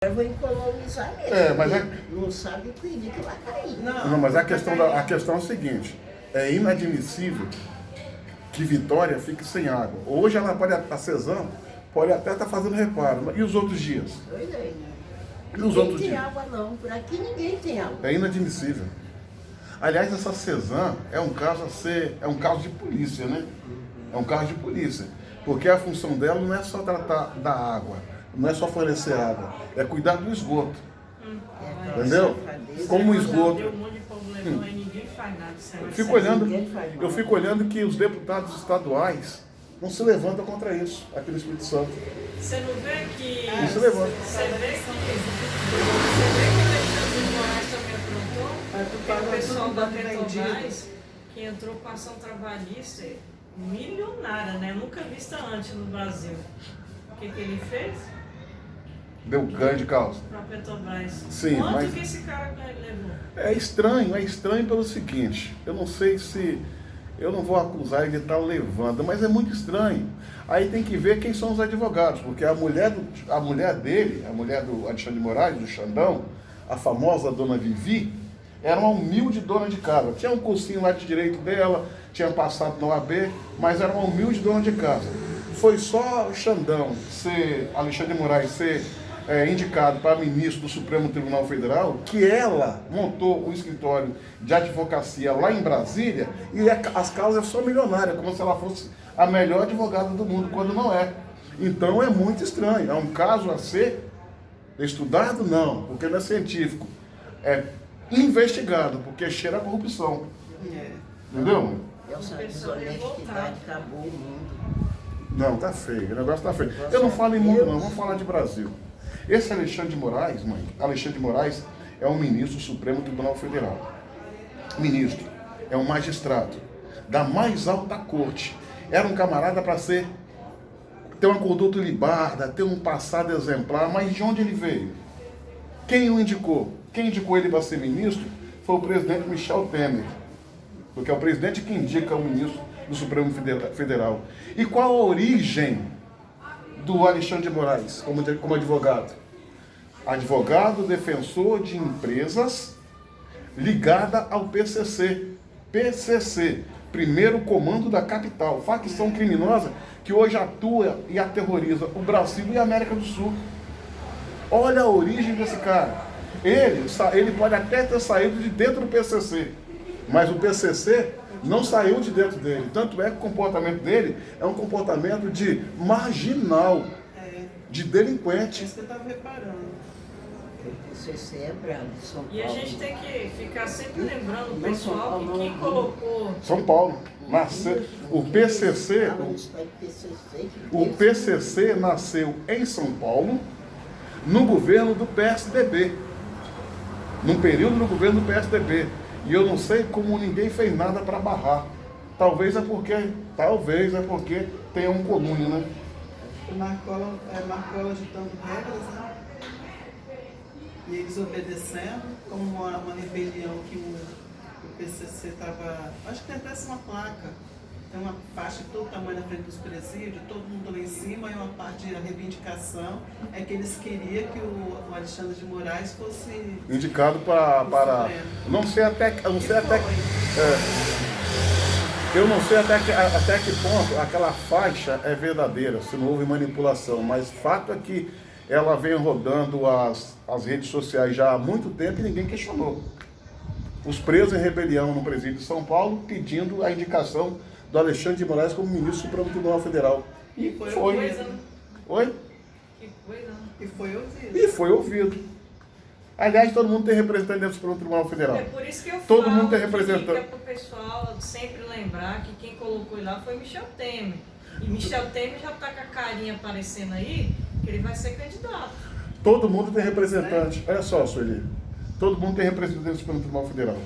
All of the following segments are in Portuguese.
Eu vou economizar mesmo. Mas não sabe o perigo que vai cair. Não, mas a questão é o seguinte: é inadmissível que Vitória fique sem água. Hoje a Cesan pode até estar fazendo reparo. E os outros dias? Pois é, né? E os Ninguém outros tem dias? água não, por aqui ninguém tem água. É inadmissível. Aliás, essa Cesan é um caso de polícia, né? É um caso de polícia. Porque a função dela não é só tratar da água, não é só fornecer água, é cuidar do esgoto. Entendeu? Como o esgoto. Deu um monte de problema e ninguém faz nada. Eu fico olhando que os deputados estaduais não se levantam contra isso aqui no Espírito Santo. Você não vê que. Não se levanta. Você vê que o Alexandre de Moraes também aprontou? Tem o pessoal da Petrobras que entrou com ação trabalhista milionária, né? Nunca vista antes no Brasil. O que ele fez? Deu ganho de causa. Para a Petrobras. Sim, Quanto mas que esse cara levou? é estranho pelo seguinte, eu não sei se, eu não vou acusar ele de estar levando, mas é muito estranho. Aí tem que ver quem são os advogados, porque a mulher dele, a mulher do Alexandre de Moraes, do Xandão, a famosa dona Vivi, era uma humilde dona de casa. Tinha um cursinho lá de direito dela, tinha passado na OAB, mas era uma humilde dona de casa. Foi só o Xandão Alexandre de Moraes ser indicado para ministro do Supremo Tribunal Federal, que ela montou o escritório de advocacia lá em Brasília, e as causas são milionárias, como se ela fosse a melhor advogada do mundo, quando não é. Então é muito estranho, é um caso a ser estudado, não, porque não é científico, é investigado, porque cheira a corrupção. Entendeu? Essa desonestidade acabou o mundo. Não, tá feio, o negócio tá feio. Eu não falo em mundo não, vamos falar de Brasil. Esse Alexandre de Moraes, Alexandre de Moraes é um ministro do Supremo Tribunal Federal. Ministro, é um magistrado da mais alta corte. Era um camarada para ter uma conduta libarda, ter um passado exemplar, mas de onde ele veio? Quem o indicou? Quem indicou ele para ser ministro foi o presidente Michel Temer, porque é o presidente que indica o ministro do Supremo Federal. E qual a origem do Alexandre de Moraes como advogado? Advogado defensor de empresas ligada ao PCC. PCC, Primeiro Comando da Capital, facção criminosa que hoje atua e aterroriza o Brasil e a América do Sul. Olha a origem desse cara. Ele pode até ter saído de dentro do PCC, mas o PCC não saiu de dentro dele. Tanto é que o comportamento dele é um comportamento de marginal, de delinquente. É isso que eu estava reparando. O PCC é bravo de São Paulo. E a gente tem que ficar sempre lembrando o pessoal que quem colocou. São Paulo. Nasceu, o PCC nasceu em São Paulo, no governo do PSDB. Num período no governo do PSDB. E eu não sei como ninguém fez nada para barrar. Talvez é porque tem um colúnio, né? O Marcola ditando regras, né? E eles obedecendo, como uma rebelião que o PCC estava... Acho que tem até uma placa, tem uma faixa de todo tamanho na frente dos presídios, todo mundo lá em cima, e uma parte da reivindicação é que eles queriam que o Alexandre de Moraes fosse... Indicado para... Eu não sei até que ponto aquela faixa é verdadeira, se não houve manipulação, mas fato é que ela vem rodando as redes sociais já há muito tempo e ninguém questionou. Os presos em rebelião no presídio de São Paulo pedindo a indicação do Alexandre de Moraes como ministro do Supremo Tribunal Federal. E foi. Oi? Que coisa, né? E foi ouvido. Aliás, todo mundo tem representante dentro do Supremo Tribunal Federal. É por isso que eu Todo falo mundo tem que representante. fica pro pessoal sempre lembrar que quem colocou ele lá foi Michel Temer. E Michel Temer já tá com a carinha aparecendo aí, que ele vai ser candidato. Todo mundo tem representante. Olha só, Sueli. Todo mundo tem representante do Supremo Tribunal Federal.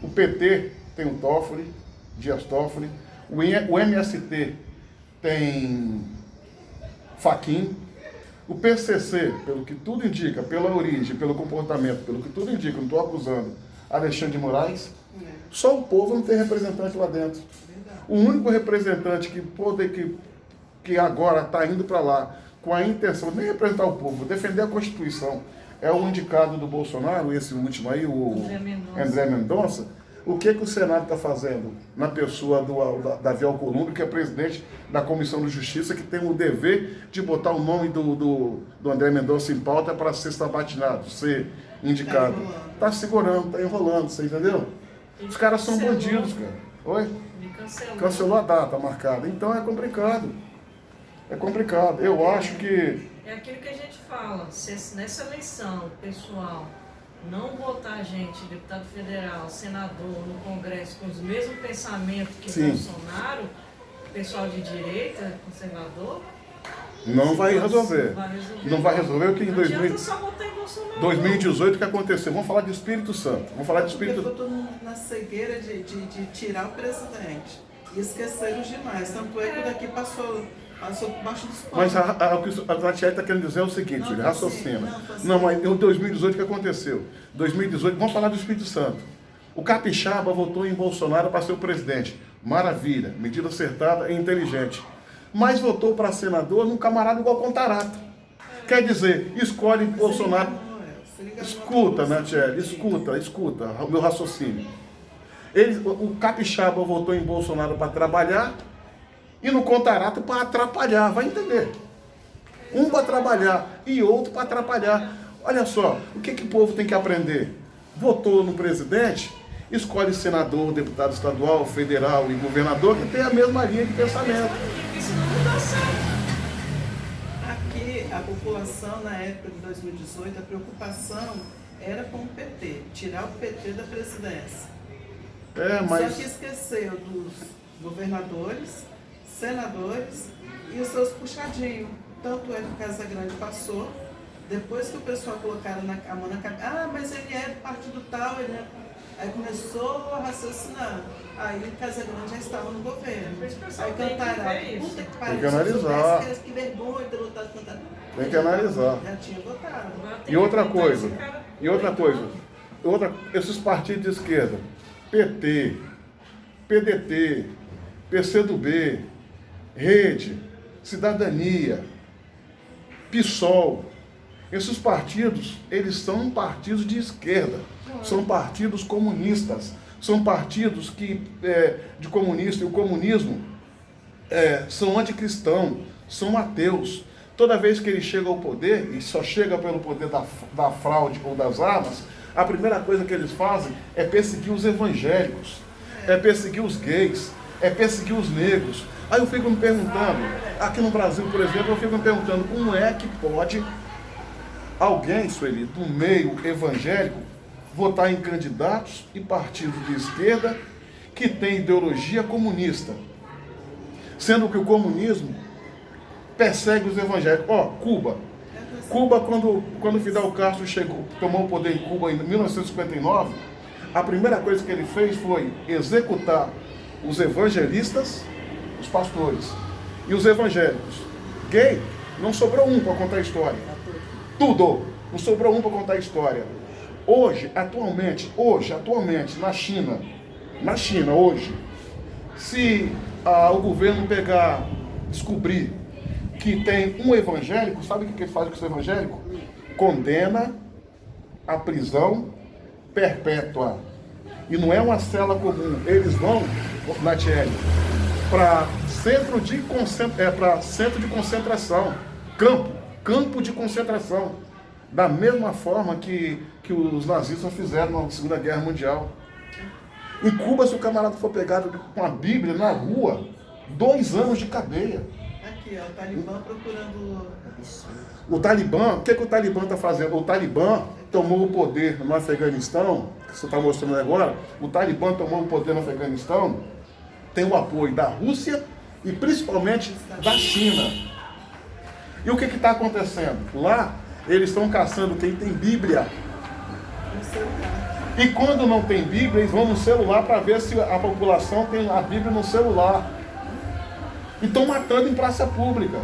O PT tem o Toffoli, Dias Toffoli. O MST tem Fachin. O PCC, pelo que tudo indica, pela origem, pelo comportamento, pelo que tudo indica, não estou acusando Alexandre de Moraes, só o povo não tem representante lá dentro. O único representante que agora está indo para lá com a intenção de nem representar o povo, defender a Constituição. É o indicado do Bolsonaro, esse último aí, o André Mendonça. O que o Senado está fazendo na pessoa do Davi Alcolumbre, que é presidente da Comissão de Justiça, que tem o dever de botar o nome do André Mendonça em pauta para ser sabatinado, ser indicado. Está segurando, está enrolando, você entendeu? Os caras são bandidos, cara. Oi? Cancelou a data marcada. Então é complicado. É complicado. Eu acho que... É aquilo que a gente fala. Se nessa eleição, pessoal, não botar gente, deputado federal, senador, no Congresso com os mesmos pensamentos que Bolsonaro, pessoal de direita, conservador, não vai resolver. Não vai resolver o que em não adianta só botar em Bolsonaro. 2018 que aconteceu. Vamos falar de Espírito Santo. Vamos falar de Espírito Santo. Porque ficou todo mundo na cegueira de tirar o presidente. E esqueceram demais. Tanto é que daqui passou por baixo dos panos. Mas o que a Tatiana está querendo dizer é o seguinte, ele raciocina. Não, mas em 2018 o que aconteceu? 2018, vamos falar do Espírito Santo. O capixaba votou em Bolsonaro para ser o presidente. Maravilha, medida acertada e inteligente. Mas votou para senador num camarada igual Contarato. Quer dizer, escolhe Bolsonaro. Escuta, Natiele, escuta o meu raciocínio. O capixaba votou em Bolsonaro para trabalhar e no Contarato para atrapalhar, vai entender. Um para trabalhar e outro para atrapalhar. Olha só, o que o povo tem que aprender? Votou no presidente, escolhe senador, deputado estadual, federal e governador que tem a mesma linha de pensamento. Aqui, a população, na época de 2018, a preocupação era com o PT, tirar o PT da presidência. Só que esqueceu dos governadores, senadores e os seus puxadinhos. Tanto é que o Casagrande passou, depois que o pessoal colocaram a mão na cabeça, mas ele é do partido tal, ele é... Aí começou a raciocinar. Aí o Casagrande já estava no governo. Aí cantaram, puta que pariu, tem que analisar. Que vergonha ter votado cantar. Tem que analisar. Já tinha votado. E outra coisa, esses partidos de esquerda, PT, PDT, PCdoB, Rede, Cidadania, PSOL, esses partidos, eles são partidos de esquerda, são partidos comunistas, são partidos de comunista, e o comunismo são anticristãos, são ateus. Toda vez que eles chegam ao poder, e só chega pelo poder da fraude ou das armas, a primeira coisa que eles fazem é perseguir os evangélicos, é perseguir os gays, é perseguir os negros. Aí eu fico me perguntando, aqui no Brasil, por exemplo, eu fico me perguntando como é que pode alguém, Sueli, do meio evangélico, votar em candidatos e partidos de esquerda que têm ideologia comunista, sendo que o comunismo persegue os evangélicos. Cuba, quando Fidel Castro tomou o poder em Cuba em 1959, a primeira coisa que ele fez foi executar os evangelistas, os pastores, e os evangélicos. Gay, não sobrou um para contar a história. Tudo, não sobrou um para contar a história. Atualmente, na China, hoje, se o governo descobrir que tem um evangélico, sabe o que ele faz com esse evangélico? Condena a prisão perpétua. E não é uma cela comum. Eles vão, Natiele, para centro de concentração, campo de concentração. Da mesma forma que os nazistas fizeram na Segunda Guerra Mundial. Em Cuba, se o camarada for pegado com a Bíblia na rua, 2 anos de cadeia. Aqui, ó, o Talibã procurando... O Talibã, o que o Talibã está fazendo? O Talibã tomou o poder no Afeganistão, que você está mostrando agora. O Talibã tomou o poder no Afeganistão, tem o apoio da Rússia e principalmente da China. E o que está acontecendo? Lá, eles estão caçando quem tem Bíblia. E quando não tem Bíblia, eles vão no celular para ver se a população tem a Bíblia no celular. E estão matando em praça pública.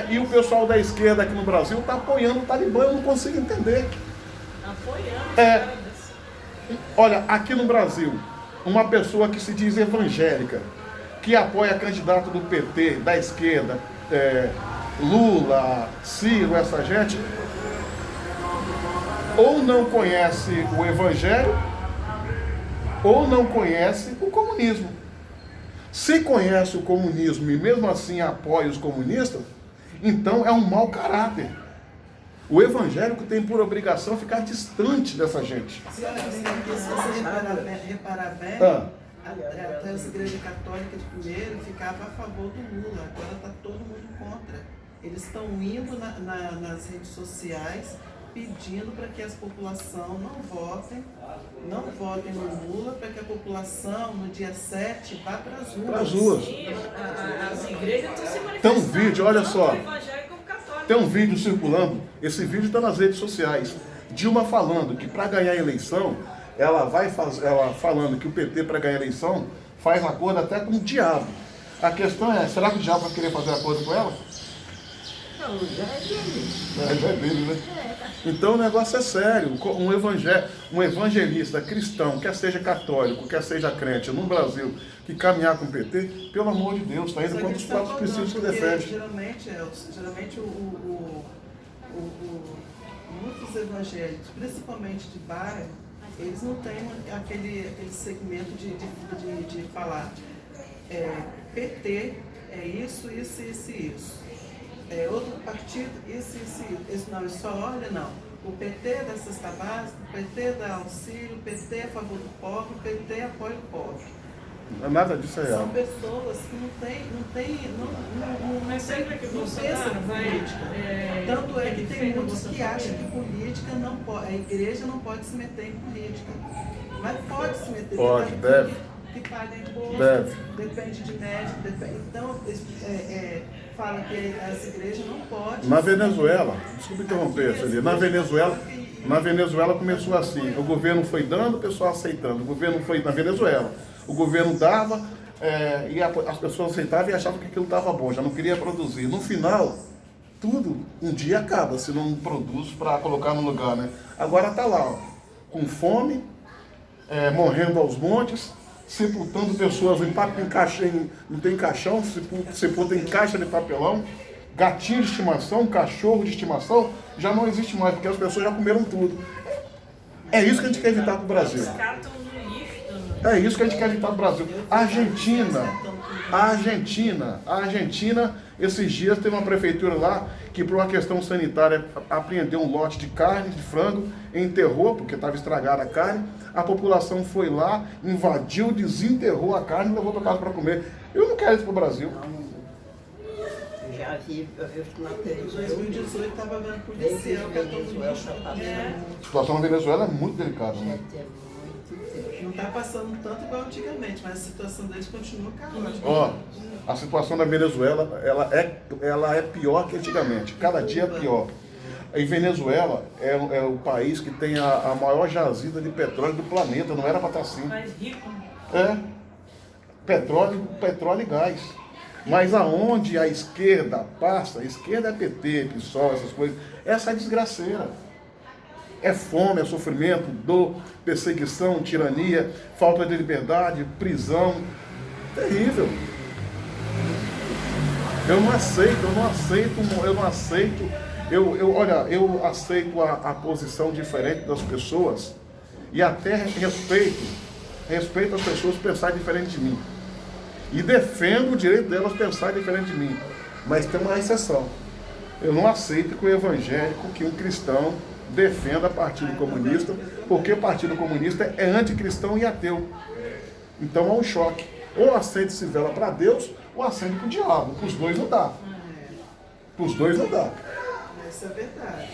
E o pessoal da esquerda aqui no Brasil está apoiando o Talibã, eu não consigo entender. Olha, aqui no Brasil, uma pessoa que se diz evangélica, que apoia candidato do PT, da esquerda, Lula, Ciro, essa gente, ou não conhece o Evangelho, ou não conhece o comunismo. Se conhece o comunismo e mesmo assim apoia os comunistas, então é um mau caráter. O evangélico tem por obrigação ficar distante dessa gente. Se você reparar bem, até as igrejas católicas de primeiro ficavam a favor do Lula, agora está todo mundo contra. Eles estão indo nas redes sociais pedindo para que a população não votem no Lula, para que a população no dia 7 vá para as ruas. Para as ruas. Sim, as igrejas estão se manifestando. Tem um vídeo, olha só. Tanto evangélico como católico. Tem um vídeo circulando, esse vídeo está nas redes sociais. Dilma falando que para ganhar a eleição, ela falando que o PT para ganhar a eleição faz acordo até com o diabo. A questão é, será que o diabo vai querer fazer acordo com ela? Não, já é dele. Já é dele, né? Então o negócio é sério. Um evangelista cristão, quer seja católico, quer seja crente, no Brasil, que caminhar com o PT, pelo amor de Deus, está indo contra os próprios princípios que defende. Geralmente muitos evangélicos, principalmente de bairro, eles não têm aquele segmento de falar PT é isso. Outro partido, isso. Não, isso só olha, não. O PT é da cesta básica, o PT dá auxílio, o PT é a favor do pobre, o PT apoia o pobre. Nada disso é real. São pessoas que não Mas sempre que pensam Bolsonaro em vai... política. Tanto é que tem muitos que acham que política não pode, a igreja não pode se meter em política. Mas pode se meter. Pode, deve. Que paga imposto, Deve. depende de médico, então fala que as igrejas não podem. Na Venezuela, desculpa interromper, Celia, na Venezuela começou assim, o governo foi dando, o pessoal aceitando, o governo foi na Venezuela, o governo dava e as pessoas aceitavam e achavam que aquilo estava bom, já não queria produzir. No final, tudo um dia acaba, se não produz para colocar no lugar, né? Agora está lá, ó, com fome, morrendo aos montes, sepultando pessoas não tem caixão, sepulta em caixa de papelão, gatinho de estimação, cachorro de estimação, já não existe mais, porque as pessoas já comeram tudo. É isso que a gente quer evitar para o Brasil. É isso que a gente quer evitar para o Brasil. A Argentina, esses dias teve uma prefeitura lá que, por uma questão sanitária, apreendeu um lote de carne, de frango, enterrou, porque estava estragada a carne. A população foi lá, invadiu, desenterrou a carne e levou para casa para comer. Eu não quero isso para o Brasil. Já vi, eu na Em televisão. 2018 estava vendo policial que A situação na Venezuela é muito delicada, né? não está passando tanto igual antigamente, mas a situação deles continua caótica. Ó, a situação da Venezuela, ela é pior que antigamente. Cada dia é pior. Em Venezuela é o país que tem a maior jazida de petróleo do planeta. Não era para estar assim. Mais rico. Petróleo e gás. Mas aonde a esquerda passa, a esquerda é PT, PSOL, essas coisas, essa é desgraceira. É fome, é sofrimento, dor, perseguição, tirania, falta de liberdade, prisão. Terrível. Eu aceito a posição diferente das pessoas e até respeito as pessoas pensarem diferente de mim. E defendo o direito delas pensar diferente de mim. Mas tem uma exceção. Eu não aceito que o evangélico, que um cristão defenda o Partido Comunista, porque o Partido Comunista é anticristão e ateu. Então é um choque. Ou acende-se vela para Deus, ou acende para o diabo. Para os dois não dá. Isso é verdade.